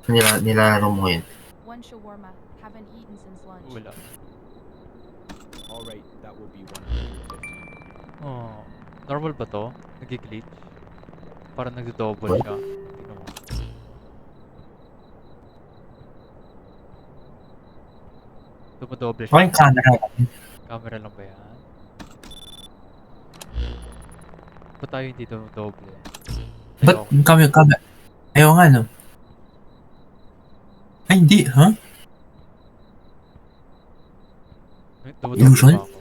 Nilalaro mo ngayon. One shawarma. Haven't eaten since lunch. Wala. Alright, that will be 150. Oh, normal ba to? Nag-glitch? Parang nagdo-double What? siya. Tingnan mo. Dumodoble Okay, siya. yung camera. Camera lang ba yan? Ba't tayo hindi dumodoble? Ba't Ayoko. yung camera? Ayaw nga, no? Ay, hindi, ha? Dumodoble Illusion? ba ako?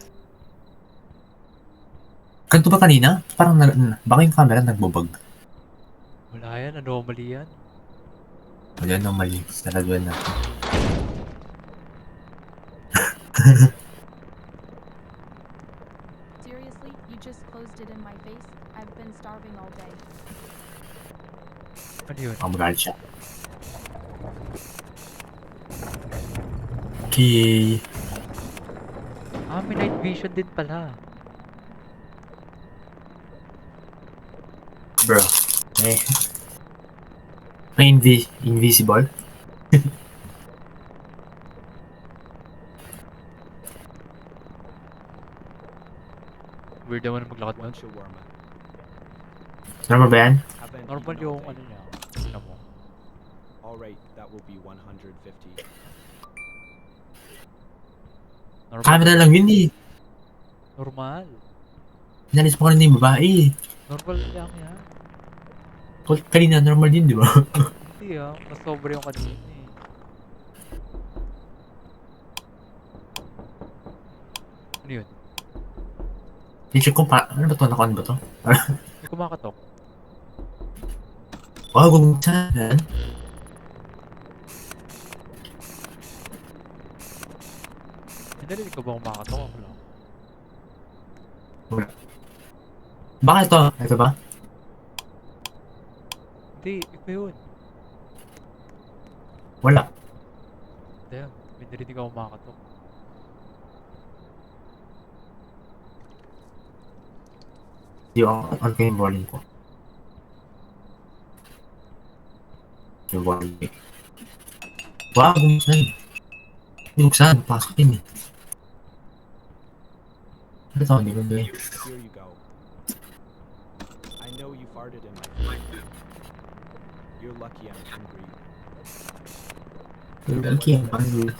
Ganito ba kanina? Parang, baka yung camera nagbubag. Wala yan, anomaly yan. Wala nang mali. Talaga na. Seriously? You just closed it in my face? I've been starving all day. Ano yun? Kamagalit siya. Okay. Ah, may night vision din pala. Bro. Eh. May invisible? Weird naman maglakad One nun. shawarma. Normal ba yan? Haven't Normal eaten all yung day. ano niya. Tingnan mo. Alright, that will be 150. Normal. Camera lang yun eh. Normal. Inalis mo kanina yung babae. Normal lang yan. Kanina normal din, di ba? Hindi ah. Mas sobra yung kanina eh. Ano yun? I-check ko pa. Ano ba to? Nakuan ba to? May kumakatok. Wow, gumagsan. Narinig ko ba kumakatok? Ako lang. Baka ito. Ito ba? Hindi, iba yun. Wala. Damn, may narinig ako kumakatok. Di ako. Ano ko yung volume ko? Yung volume. Wow, gumagsan. Gumagsan. Pasok din eh. Ano to? Hindi ko ba eh. Here you go. I know you farted in my face. You're lucky I'm hungry. Lucky ang pangyo.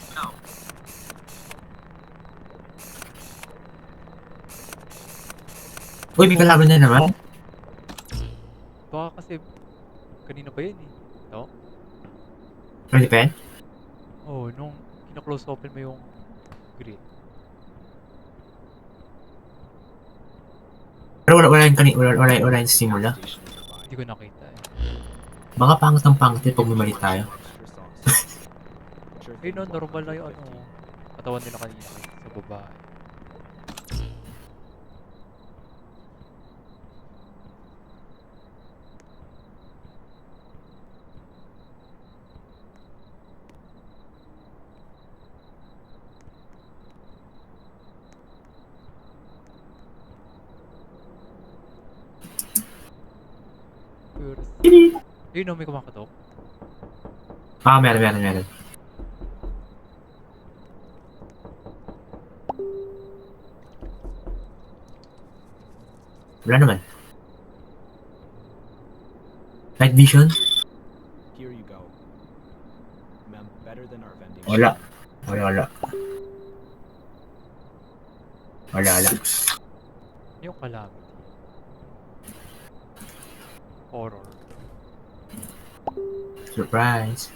Uy, may kalaban na naman. Baka kasi kanina pa yun eh. Ito? Pwede pa yan? Oh, nung kina-close open mo yung grid. Pero wala yung kanina. Wala yung simula. Station nearby. Hindi ko nakita eh. Baka pangit ang pangit pag bumalik tayo. Extra sauce. Sure Eh thing, no, normal lang yung 150. ano. Katawan nila kanina sa babae. Yun no, may kumakatok. Ah, meron. Wala naman. Night vision? Here you go. Ma'am, better than our vending. Wala. Wala. Yung calamity. Horror. Surprise.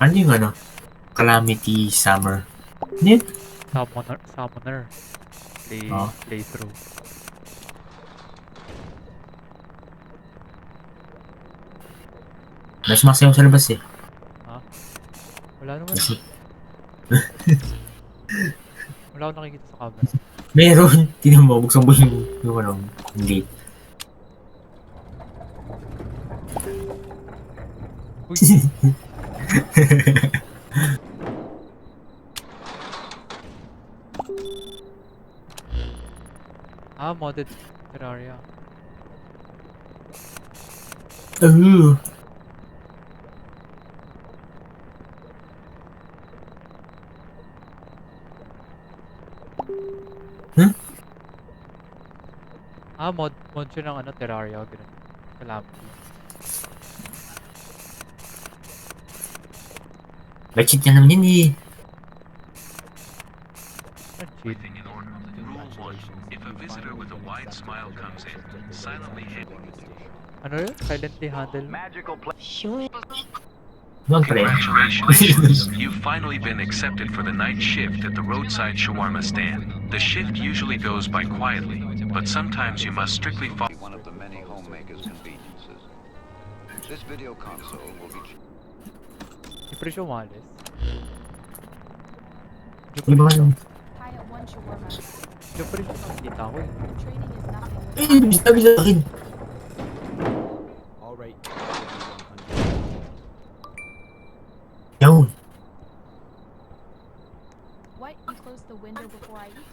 Ano yung ano? Calamity Summer. Ano yun? Summoner. Oh. Playthrough. Mas masayaw sa labas eh. Ha? Wala naman. Kasi Wala akong nakikita sa camera. meron. Tingnan mo, buksan mo yung ano, yung gate. Uy! Modded Terraria. Ooh. Mod siya ng ano, Terraria, ganun. Calamity. May cheat na naman yun eh. Cheat. Congratulations. If a visitor with a wide smile comes in, silently hit. Ano yun? Silently handle. Doon pre. Congratulations. You've finally been accepted for the night shift at the roadside shawarma stand. The shift usually goes by quietly, but sometimes you must strictly follow. One of the many homemaker's conveniences. This video console will be Hindi pa rin siya umalis. Di ba ano? Kaya one shawarma. Hindi pa rin siya nakikita ko eh. Training is nothing Eh, without sabi sa akin. All right. Yun. What? You close the window before I eat?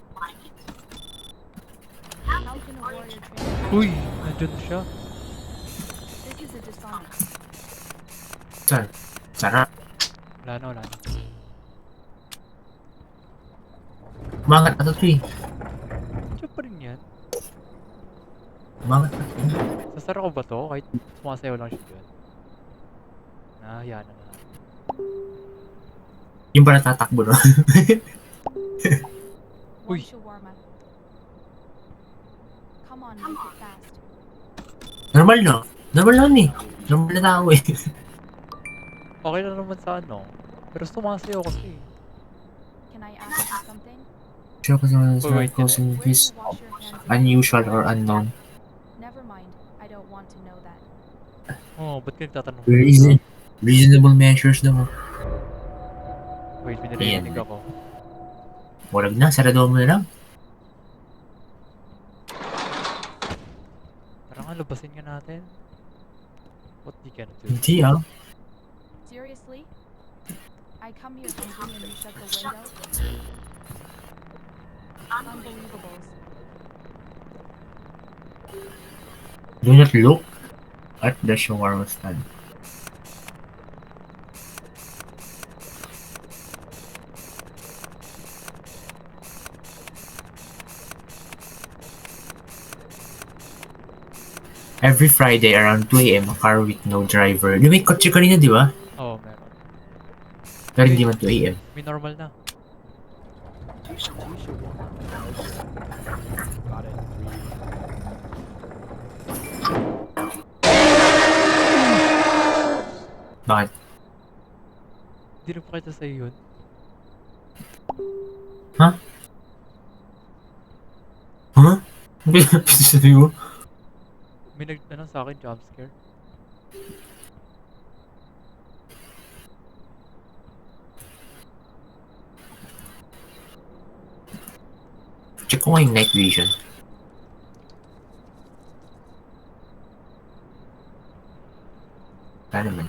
How can a warrior train? Uy! Nandun siya. This is a dishonor. Saan? Sarap. Wala na. Umangat na to eh. Siya pa rin yan. Umangat na to. Sasara ko ba to? Kahit sumasayaw lang siya dyan. Nahiya na. Yung ba natatakbo no? One Uy. shawarma. Come on, make it fast. Normal no? Normal lang eh. Normal na tao eh. Okay lang naman sa ano. Pero sumasayaw kasi. Can I ask you something? Show ko sa Wait, miracles in Where do his you wash your hands? unusual or unknown. Never mind. I don't want to know that. Ba't ka nagtatanong? Reasonable measures daw. Wait, may narinig ako. Warag na, sarado mo na lang. Tara nga, labasin ka natin. What you can do? Hindi ah. Seriously? I come here hungry and you shut the window? Unbelievables. Do not look at the shawarma stand. Every Friday around 2 a.m. a car with no driver. Yung may kotse kanina, di ba? Oo, meron. Pero hindi man 2 a.m. May normal na. Two shawarma. Got it. 3. Bakit? Hindi rin pakita sa'yo yun. Huh? Ano sabi mo? May nag-ano sa akin, jump scare. Check ko nga yung night vision. Wala naman.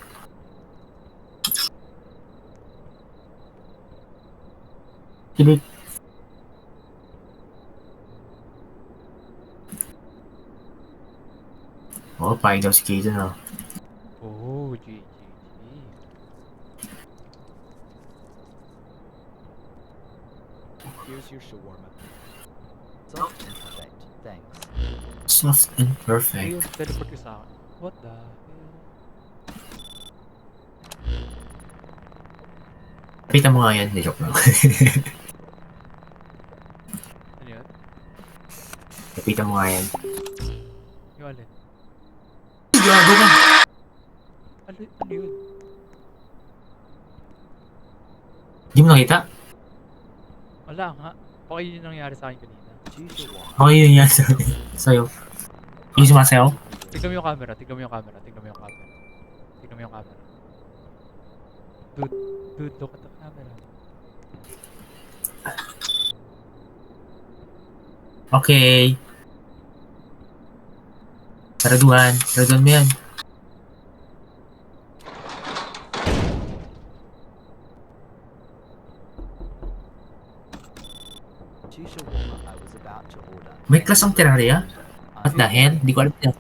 Tuloy. Oh, pahay daw si Kaden ah. Oh, GG. Here's your shawarma. Soft and perfect. Thanks. Soft and perfect. Ayun, teleport ko sa akin. What the hell? Kita mo nga yan, hindi joke lang. Ano yun? Kapita mo nga yan. Yung alin? Gago ka! Ano yun? Di mo nakita? Wala nga. Baka yun yung nangyari sa akin kanina. Two shawarma. Okay yun yan sa'yo. Yung sumasayaw? Tignan mo yung camera, tignan mo yung camera, tignan mo yung camera. Tignan mo yung camera. Dude, look at the camera. Okay. Saraduhan mo yan. Two shawarma I was about to order. May class ang Terraria? What the hell? Di ko alam yan.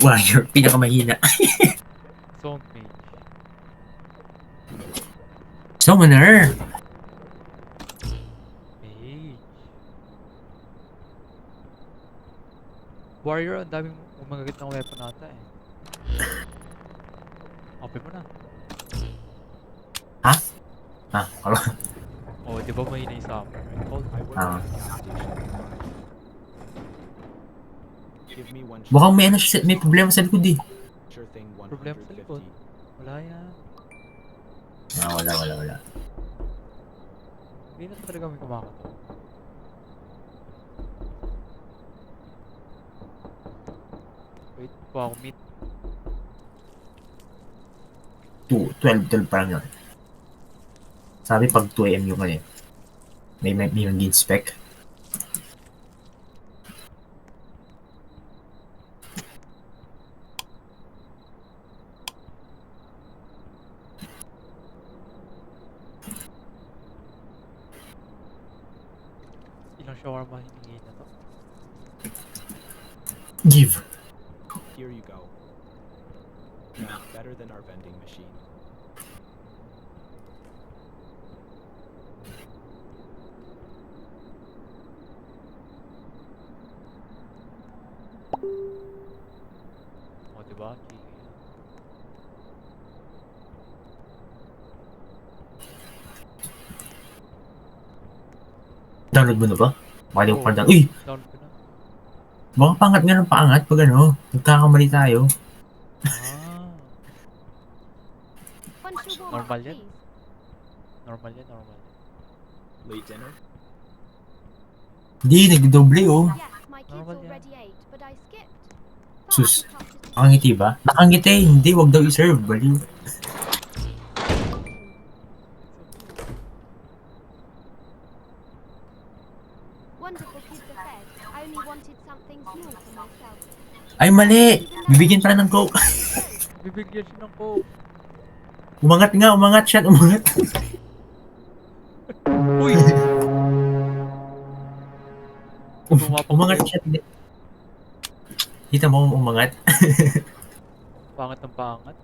Warrior, pinakamahina. Zone mage. Summoner! Mage. Warrior, ang daming umagagit ng weapon nata eh. Open mo na. Ah, kala. Oh, di ba mahina yung summer? Right? Hold. I work Ah. at a gas station. Give me one Mukhang may ano siya, may problema sa likod eh. sure thing Problema sa likod. 150. Wala yan. Ah, wala. Hindi na talaga may kumakato. Wait pa ako meet. 12 pa lang yun. Sabi pag 2 AM yung ano eh. May maging spec. Ilang shawarma hiningi na to? Give. Here you go. Better than our vending machine. O diba? Kiki. Download mo na ba? Baka di ko Oo. pa download. Uy! Download ko na. Baka pangat nga ng paangat pag ano. Nagkakamali tayo. Ah. One shawarma, Normal yan. please. Normal yan, normal. Late dinner? Hindi, nagdoble oh. Yes, my kids Normal yan. already ate, but I skipped. Sus. Thought I could have to- Nakangiti ba? Nakangiti, hindi. Wag daw i-serve. Baliw. Wonderful kids are fed. I only wanted something small for myself. Ay, mali! Bibigyan pala ng coke. Bibigyan siya ng coke. Umangat nga, umangat siya, umangat. Uy! Tumapang Umangat kayo. siya. Kita mo kung umangat. Pangat ng pangat.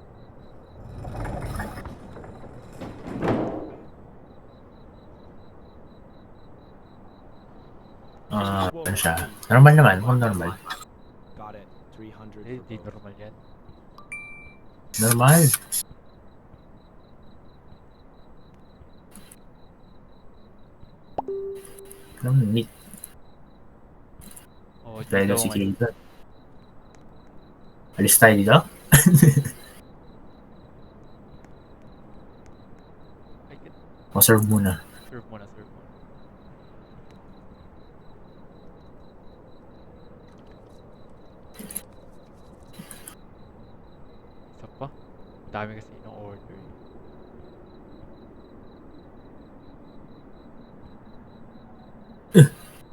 Ah, ano siya? Normal naman, kung normal. Got it. 300 Eh, for di both. normal yan. Normal. Alam mo, neat. Oh, di Dahil daw daw si ngayon. Kilda. Alis tayo dito? Ay, kit. O serve muna. Serve mo na, serve mo na. Isa pa. Dami kasi ng order.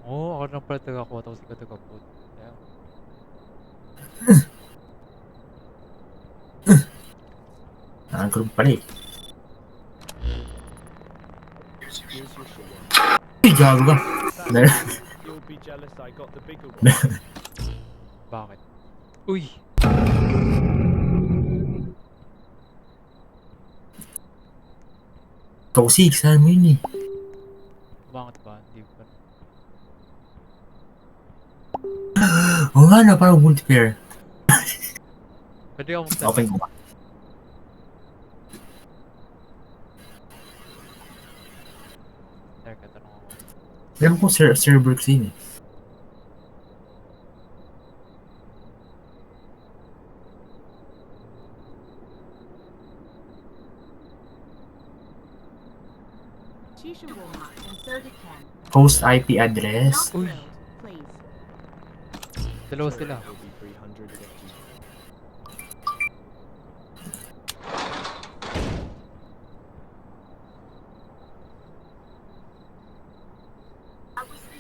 Oo, ako lang pala taga-kuha tapos ikaw taga-food. Damn. Nakagroup pala eh. Here's your shawarma. Ay, gago ka. Meron. You'll be jealous I got the bigger one. Bakit? Uy! Kausig, saan mo yun eh? Bakit ba? Hindi ko pa. Oo nga na, parang multiplayer. Pwede ako mag-send. Open ko ba? Teka, tanong ako. Alam ko server kasi yun eh. Two shawarma and soda can. Host IP address. Uy! Please. Dalawa Sure, sila. it'll be 350.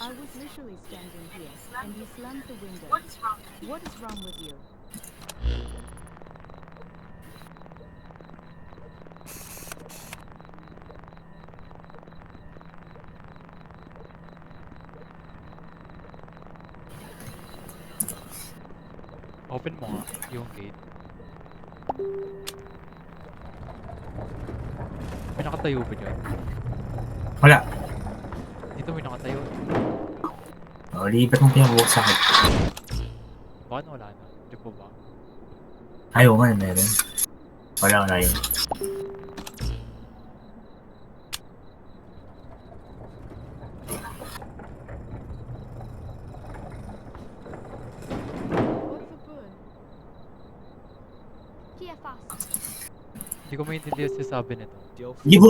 I was literally standing here, and you slammed the window. What is wrong with you? Open mo nga yung gate. May nakatayo ba dyan? Wala. Dito may nakatayo. O, lipat mong pinabuwag sa akin. Baka wala na. Di po ba? Ayaw nga, meron. Wala na yun. What's the burn? Here fast. Hindi ko maintindihan sa sabi nito. Deal Hindi ko